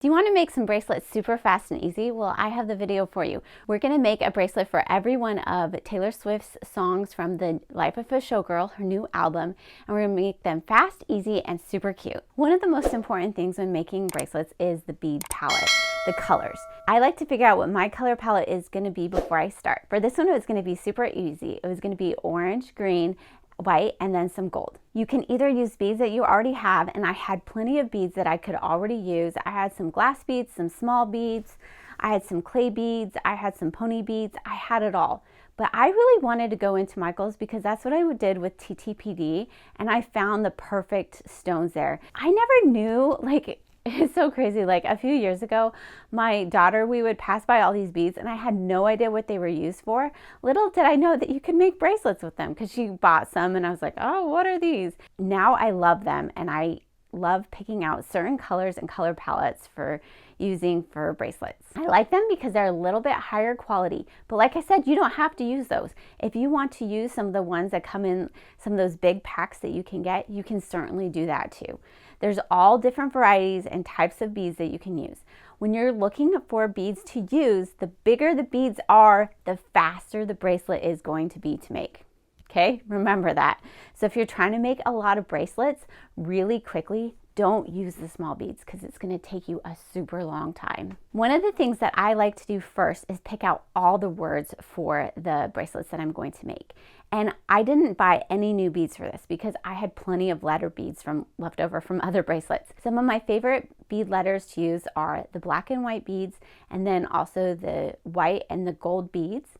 Do you want to make some bracelets super fast and easy? Well, I have the video for you. We're going to make a bracelet for every one of Taylor Swift's songs from the Life of a Showgirl, her new album, and we're going to make them fast, easy, and super cute. One of the most important things when making bracelets is the bead palette, the colors. I like to figure out what my color palette is going to be before I start. For this one, it was going to be super easy. It was going to be orange, green, white, and then some gold. You can either use beads that you already have, and I had plenty of beads that I could already use. I had some glass beads, some small beads, I had some clay beads, I had some pony beads, I had it all. But I really wanted to go into Michael's because that's what I did with TTPD, and I found the perfect stones there. I never knew, it's so crazy. Like a few years ago, my daughter, we would pass by all these beads and I had no idea what they were used for. Little did I know that you could make bracelets with them because she bought some and I was like, oh, what are these? Now I love them and I love picking out certain colors and color palettes for using for bracelets. I like them because they're a little bit higher quality, but like I said, you don't have to use those. If you want to use some of the ones that come in some of those big packs that you can get, you can certainly do that too. There's all different varieties and types of beads that you can use. When you're looking for beads to use, the bigger the beads are, the faster the bracelet is going to be to make. Okay, remember that. So if you're trying to make a lot of bracelets really quickly, don't use the small beads because it's going to take you a super long time. One of the things that I like to do first is pick out all the words for the bracelets that I'm going to make. And I didn't buy any new beads for this because I had plenty of letter beads left over from other bracelets. Some of my favorite bead letters to use are the black and white beads, and then also the white and the gold beads.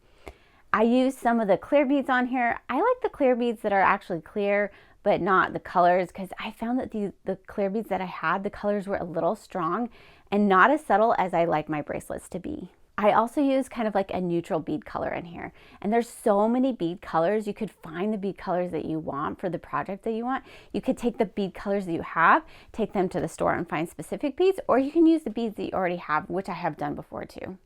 I use some of the clear beads on here. I like the clear beads that are actually clear, but not the colors, because I found that the clear beads that I had, the colors were a little strong and not as subtle as I like my bracelets to be. I also use kind of like a neutral bead color in here. And there's so many bead colors. You could find the bead colors that you want for the project that you want. You could take the bead colors that you have, take them to the store and find specific beads, or you can use the beads that you already have, which I have done before too.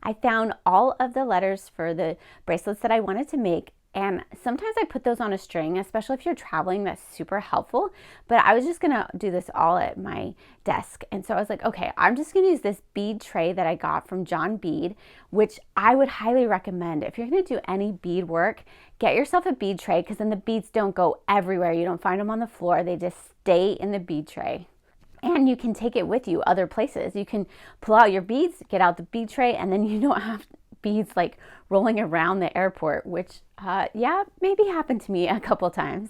I found all of the letters for the bracelets that I wanted to make, and sometimes I put those on a string, especially if you're traveling. That's super helpful. But I was just gonna do this all at my desk, and so I was like, okay, I'm just gonna use this bead tray that I got from John Bead, which I would highly recommend. If you're gonna do any bead work, get yourself a bead tray, because then the beads don't go everywhere. You don't find them on the floor, they just stay in the bead tray. And you can take it with you other places. You can pull out your beads, get out the bead tray, and then you don't have beads like rolling around the airport, which yeah, maybe happened to me a couple times.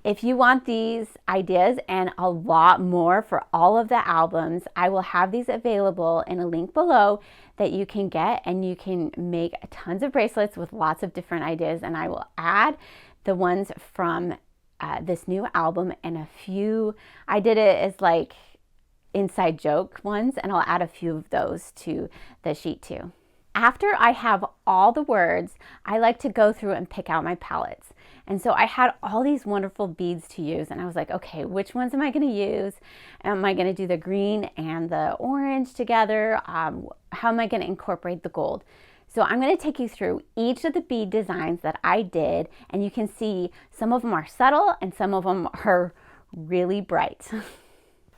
If you want these ideas and a lot more for all of the albums, I will have these available in a link below that you can get, and you can make tons of bracelets with lots of different ideas. And I will add the ones from this new album and a few, I did it as like inside joke ones, and I'll add a few of those to the sheet too. After I have all the words, I like to go through and pick out my palettes. And so I had all these wonderful beads to use, and I was like, okay, which ones am I going to use? Am I going to do the green and the orange together? How am I going to incorporate the gold? So I'm going to take you through each of the bead designs that I did, and you can see some of them are subtle and some of them are really bright.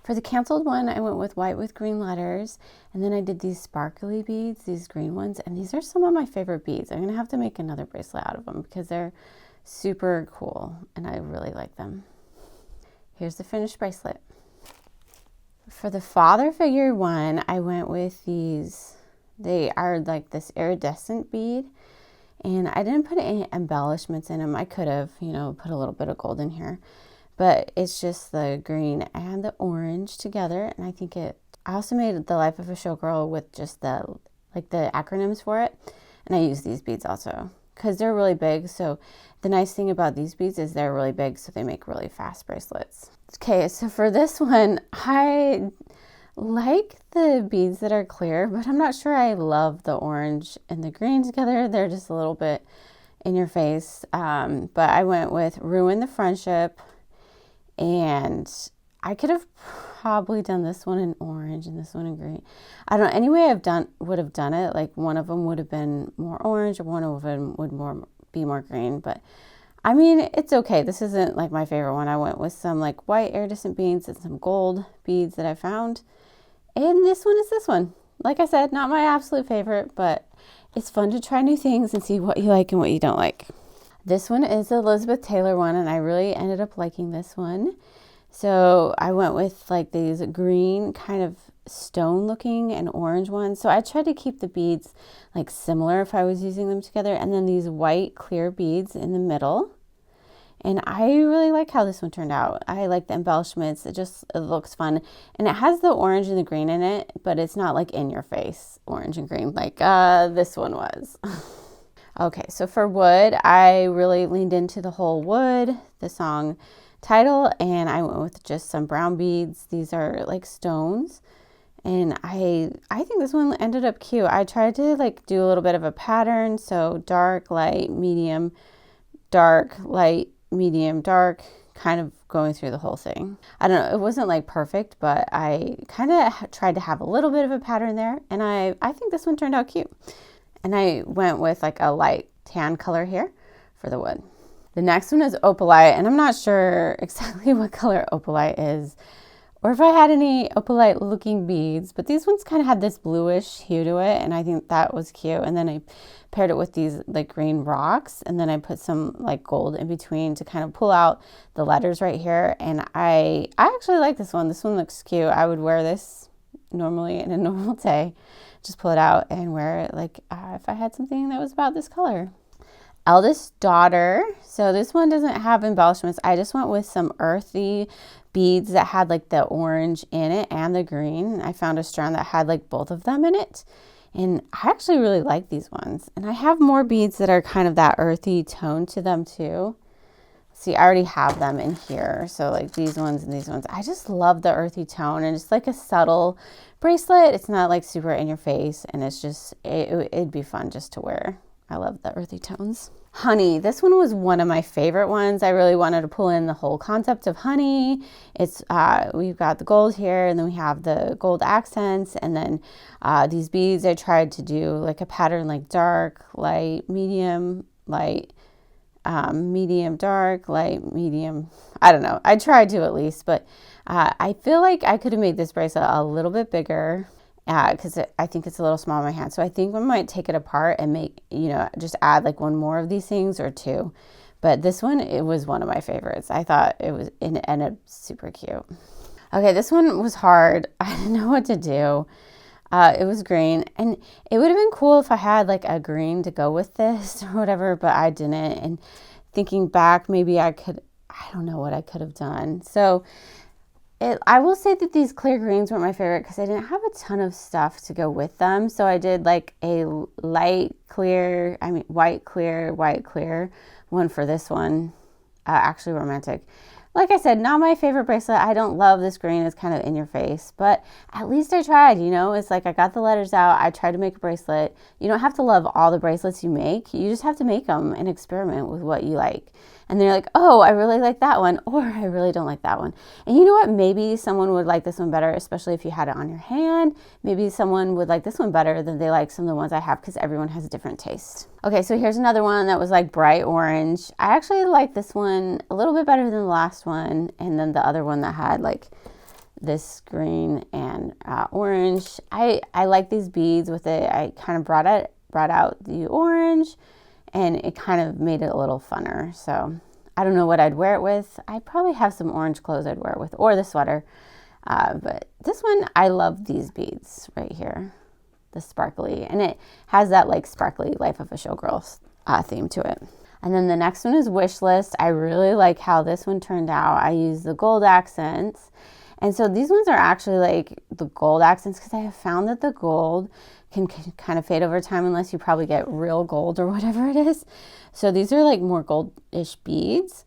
For the canceled one, I went with white with green letters, and then I did these sparkly beads, these green ones, and these are some of my favorite beads. I'm going to have to make another bracelet out of them because they're super cool and I really like them. Here's the finished bracelet. For the father figure one, I went with these. They are like this iridescent bead, and I didn't put any embellishments in them. I could have, put a little bit of gold in here, but it's just the green and the orange together. And I think I also made the Life of a Showgirl with just the acronyms for it. And I use these beads also because they're really big. So the nice thing about these beads is they're really big, so they make really fast bracelets. Okay, so for this one, I like the beads that are clear, but I'm not sure I love the orange and the green together. They're just a little bit in your face. But I went with Ruin the Friendship, and I could have probably done this one in orange and this one in green. I don't know, any way would have done it, like one of them would have been more orange or one of them would be more green, but I mean, it's okay. This isn't like my favorite one. I went with some like white iridescent beads and some gold beads that I found, And this one is this one. Like I said, not my absolute favorite, but it's fun to try new things and see what you like and what you don't like. This one is the Elizabeth Taylor one, and I really ended up liking this one. So I went with like these green kind of stone looking and orange ones. So I tried to keep the beads like similar if I was using them together. And then these white clear beads in the middle. And I really like how this one turned out. I like the embellishments. It looks fun. And it has the orange and the green in it, but it's not like in your face orange and green like this one was. Okay, so for wood, I really leaned into the whole wood, the song title, and I went with just some brown beads. These are like stones. And I think this one ended up cute. I tried to like do a little bit of a pattern. So dark, light, medium, dark, light, medium, dark, kind of going through the whole thing. I don't know, it wasn't like perfect, but I kind of tried to have a little bit of a pattern there. And I think this one turned out cute. And I went with like a light tan color here for the wood. The next one is opalite, and I'm not sure exactly what color opalite is or if I had any opalite looking beads, but these ones kind of had this bluish hue to it, and I think that was cute. And then I paired it with these like green rocks, and then I put some like gold in between to kind of pull out the letters right here. And I actually like this one. This one looks cute. I would wear this normally in a normal day. Just pull it out and wear it like if I had something that was about this color. Eldest daughter. So this one doesn't have embellishments. I just went with some earthy beads that had like the orange in it and the green. I found a strand that had like both of them in it. And I actually really like these ones. And I have more beads that are kind of that earthy tone to them too. See, I already have them in here. So like these ones and these ones. I just love the earthy tone, and it's like a subtle bracelet. It's not like super in your face, and it's just, it'd be fun just to wear. I love the earthy tones. Honey, this one was one of my favorite ones. I really wanted to pull in the whole concept of honey. It's we've got the gold here, and then we have the gold accents, and then these beads I tried to do like a pattern like dark, light, medium, light, medium, dark, light, medium. I don't know. I tried to at least, but I feel like I could have made this bracelet a little bit bigger. Because I think it's a little small in my hand. So I think I might take it apart and make, just add like one more of these things or two. But this one, it was one of my favorites. I thought it ended up super cute. Okay, this one was hard. I didn't know what to do. It was green, and it would have been cool if I had like a green to go with this or whatever, but I didn't. And thinking back, maybe I don't know what I could have done. So I will say that these clear greens weren't my favorite because I didn't have a ton of stuff to go with them. So I did like a white clear one for this one. Actually romantic. Like I said, not my favorite bracelet. I don't love this green. It's kind of in your face, but at least I tried, It's like I got the letters out. I tried to make a bracelet. You don't have to love all the bracelets you make. You just have to make them and experiment with what you like. And they're like, oh, I really like that one, or I really don't like that one. And you know what? Maybe someone would like this one better, especially if you had it on your hand. Maybe someone would like this one better than they like some of the ones I have, because everyone has a different taste. Okay, so here's another one that was like bright orange. I actually like this one a little bit better than the last one, and then the other one that had like this green and orange. I like these beads with it. I kind of brought out the orange, and it kind of made it a little funner. So I don't know what I'd wear it with. I probably have some orange clothes I'd wear it with, or the sweater. But this one, I love these beads right here, the sparkly, and it has that like sparkly Life of a Showgirl theme to it. And then the next one is Wish List. I really like how this one turned out. I used the gold accents. And so these ones are actually like the gold accents, because I have found that the gold can kind of fade over time unless you probably get real gold or whatever it is. So these are like more goldish beads.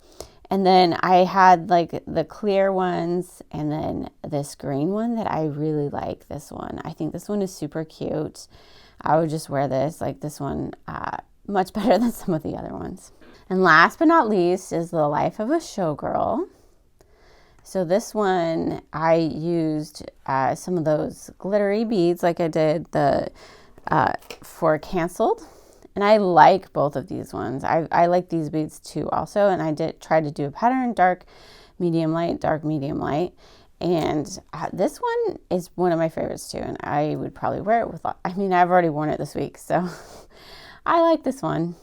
And then I had like the clear ones, and then this green one that I really like. This one, I think this one is super cute. I would just wear this, like this one, much better than some of the other ones. And last but not least is the Life of a Showgirl. So this one, I used some of those glittery beads like I did for Canceled. And I like both of these ones. I like these beads too also. And I did try to do a pattern, dark, medium light, dark, medium light. And this one is one of my favorites too, and I would probably wear it with, I mean, I've already worn it this week, so I like this one.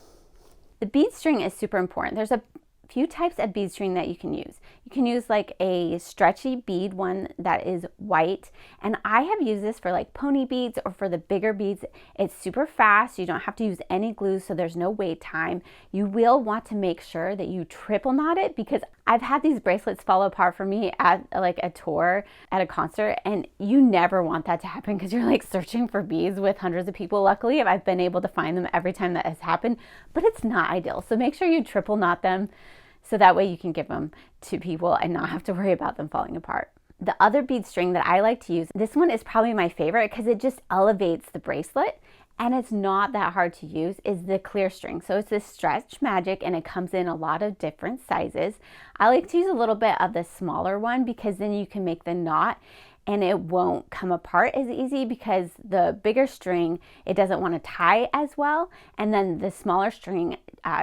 The bead string is super important. There's a few types of bead string that you can use. You can use like a stretchy bead one that is white, and I have used this for like pony beads or for the bigger beads. It's super fast. You don't have to use any glue, so there's no wait time. You will want to make sure that you triple knot it, because I've had these bracelets fall apart for me at like a tour, at a concert, and you never want that to happen because you're like searching for beads with hundreds of people. Luckily, I've been able to find them every time that has happened, but it's not ideal. So make sure you triple knot them, so that way you can give them to people and not have to worry about them falling apart. The other bead string that I like to use, this one is probably my favorite because it just elevates the bracelet and it's not that hard to use, is the clear string. So it's this Stretch Magic and it comes in a lot of different sizes. I like to use a little bit of the smaller one because then you can make the knot and it won't come apart as easy, because the bigger string, it doesn't want to tie as well, and then the smaller string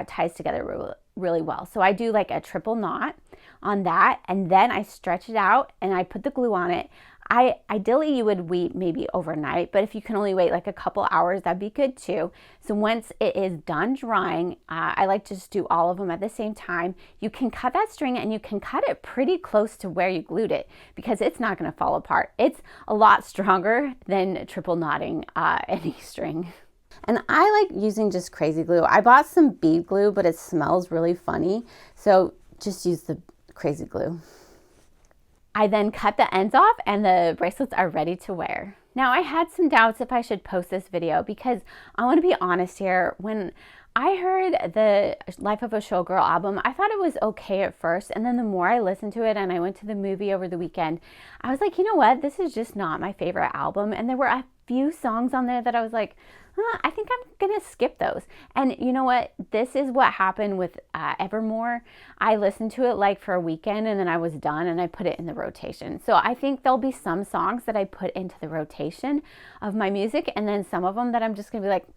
ties together really well. So I do like a triple knot on that, and then I stretch it out and I put the glue on it. Ideally you would wait maybe overnight, but if you can only wait like a couple hours, that'd be good too. So once it is done drying, I like to just do all of them at the same time. You can cut that string and you can cut it pretty close to where you glued it, because it's not going to fall apart. It's a lot stronger than triple knotting any string. And I like using just crazy glue. I bought some bead glue, but it smells really funny, so just use the crazy glue. I then cut the ends off and the bracelets are ready to wear. Now, I had some doubts if I should post this video, because I want to be honest here. When I heard the Life of a Showgirl album, I thought it was okay at first, and then the more I listened to it and I went to the movie over the weekend, I was like, you know what, this is just not my favorite album. And there were a few songs on there that I was like, I think I'm gonna skip those. And you know what? This is what happened with Evermore. I listened to it like for a weekend and then I was done and I put it in the rotation. So I think there'll be some songs that I put into the rotation of my music, and then some of them that I'm just gonna be like,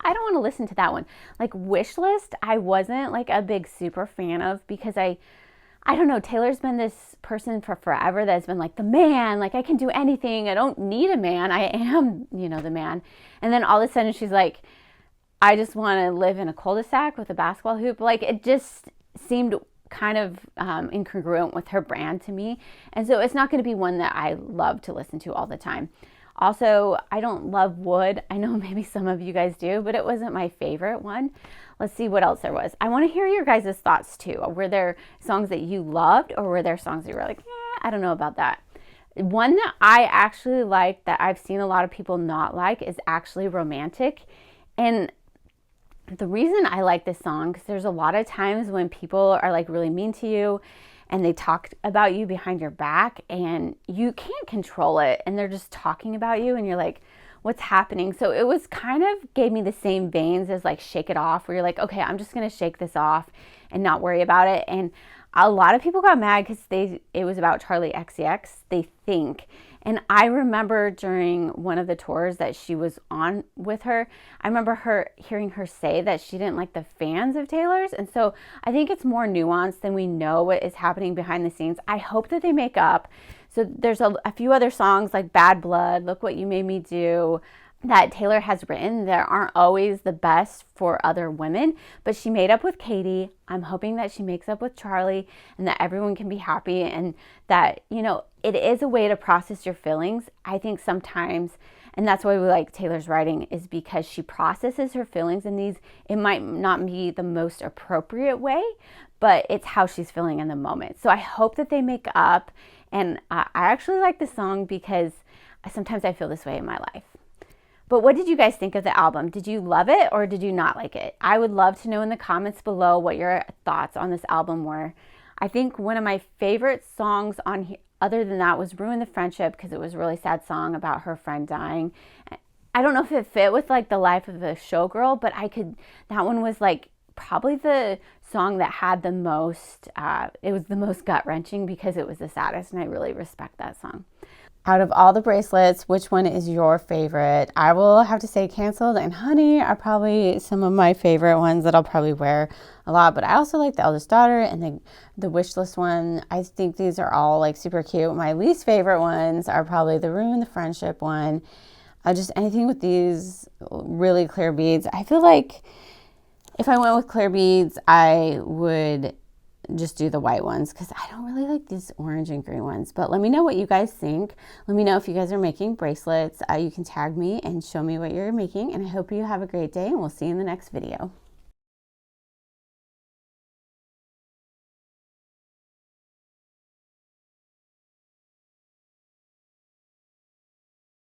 I don't wanna listen to that one. Like Wishlist, I wasn't like a big super fan of, because I don't know, Taylor's been this person for forever that's been like the man, like I can do anything, I don't need a man, I am, you know, the man. And then all of a sudden she's like, I just want to live in a cul-de-sac with a basketball hoop. Like it just seemed kind of incongruent with her brand to me. And so it's not going to be one that I love to listen to all the time. Also, I don't love Wood. I know maybe some of you guys do, but it wasn't my favorite one. Let's see what else there was. I want to hear your guys' thoughts too. Were there songs that you loved, or were there songs that you were like, I don't know about that? One that I actually like that I've seen a lot of people not like is actually Romantic. And the reason I like this song, because there's a lot of times when people are like really mean to you and they talk about you behind your back and you can't control it, and they're just talking about you and you're like, what's happening? So it was kind of gave me the same veins as like Shake It Off, where you're like, okay, I'm just gonna shake this off and not worry about it. And a lot of people got mad because it was about Charlie XCX, they think. And I remember during one of the tours that she was on with her, I remember hearing her say that she didn't like the fans of Taylor's. And so I think it's more nuanced than we know what is happening behind the scenes. I hope that they make up. So there's a few other songs like Bad Blood, Look What You Made Me Do, that Taylor has written that aren't always the best for other women, but she made up with Katie. I'm hoping that she makes up with Charlie and that everyone can be happy, and that, you know, it is a way to process your feelings. I think sometimes, and that's why we like Taylor's writing, is because she processes her feelings in these, it might not be the most appropriate way, but it's how she's feeling in the moment. So I hope that they make up, and I actually like the song because sometimes I feel this way in my life. But what did you guys think of the album? Did you love it or did you not like it? I would love to know in the comments below what your thoughts on this album were. I think one of my favorite songs on here, other than that, was Ruin the Friendship, because it was a really sad song about her friend dying. I don't know if it fit with like the Life of a Showgirl, but that one was like probably the song that had the most, it was the most gut-wrenching because it was the saddest, and I really respect that song. Out of all the bracelets, which one is your favorite? I will have to say Canceled and Honey are probably some of my favorite ones that I'll probably wear a lot, but I also like the Eldest Daughter and the Wishlist one. I think these are all like super cute. My least favorite ones are probably the Ruin the Friendship one. Just anything with these really clear beads. I feel like if I went with clear beads, I would just do the white ones because I don't really like these orange and green ones. But let me know what you guys think. Let me know if you guys are making bracelets. You can tag me and show me what you're making. And I hope you have a great day, and we'll see you in the next video.